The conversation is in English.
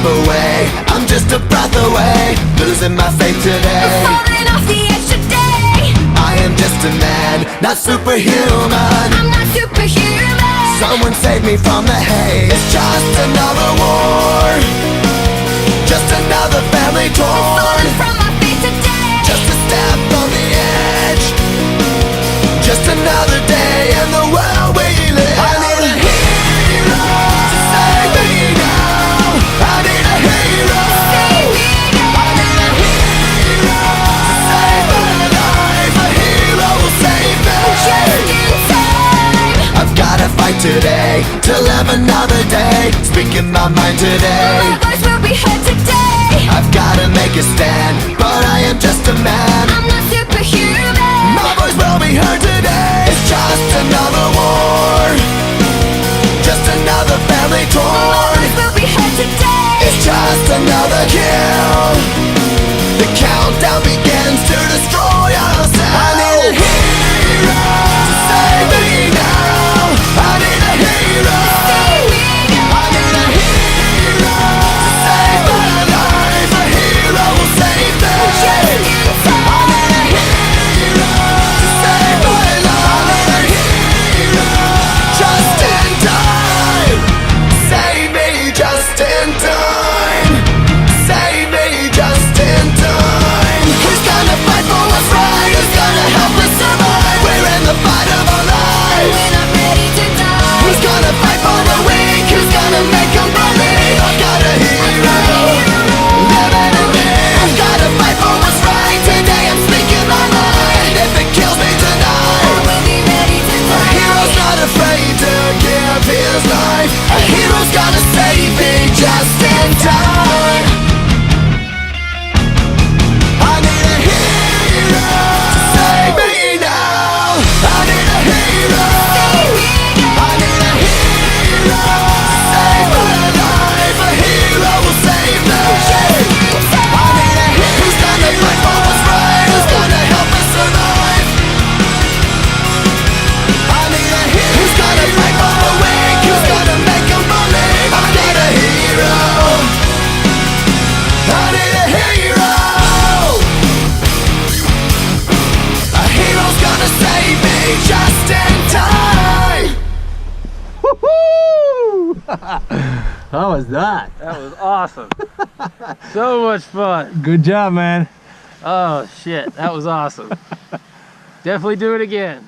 slip away. I'm just a breath away, losing my faith today. Falling off the edge today. I am just a man, not superhuman. I'm not superhuman. Someone save me from the haze. It's just another war, just another family torn. Falling from my feet today. Just a step on the edge, just another day in the world we live. I need a hero to save me now. I need a hero. Save me now. I need a hero to save my life. A hero will save me. Just in time. I've gotta fight today to live another day, speaking my mind today. My voice will be heard today. I've gotta make a stand, but I am just a man. I'm not superhuman. My voice will be heard today. It's just another war, just another family My torn. voice will be heard today. It's just another kill. The countdown begins to destroy ourselves. I need a hero to save me now. I need a hero. Save me now. I need a hero to save my life. A hero will save me. Just in time. I need a hero to save my life. I need a hero just in time. Save me just in time. Save me just in time. Who's gonna fight for what's right? Who's gonna help us survive? We're in the fight of our lives. When I'm ready to die. Who's gonna fight for the weak? Who's gonna make them believe? I've got a hero living in me. I've gotta fight for what's right. Today I'm speaking my mind. If it kills me I tonight, will be ready to a die. hero's not afraid to give his life. A hero's gonna save me just in time. I need a hero to save me now. I need a hero. I need a hero to save my life. A hero will save me. I need a hero. Who's gonna fight for what's right? Who's gonna help us survive? I need a hero. Who's gonna fight for the weak? Who's gonna make them believe? I need a hero. I need a hero. A hero's gonna save me just in time. How was that? That was awesome. So much fun. Good job, man. Oh shit, that was awesome. Definitely do it again.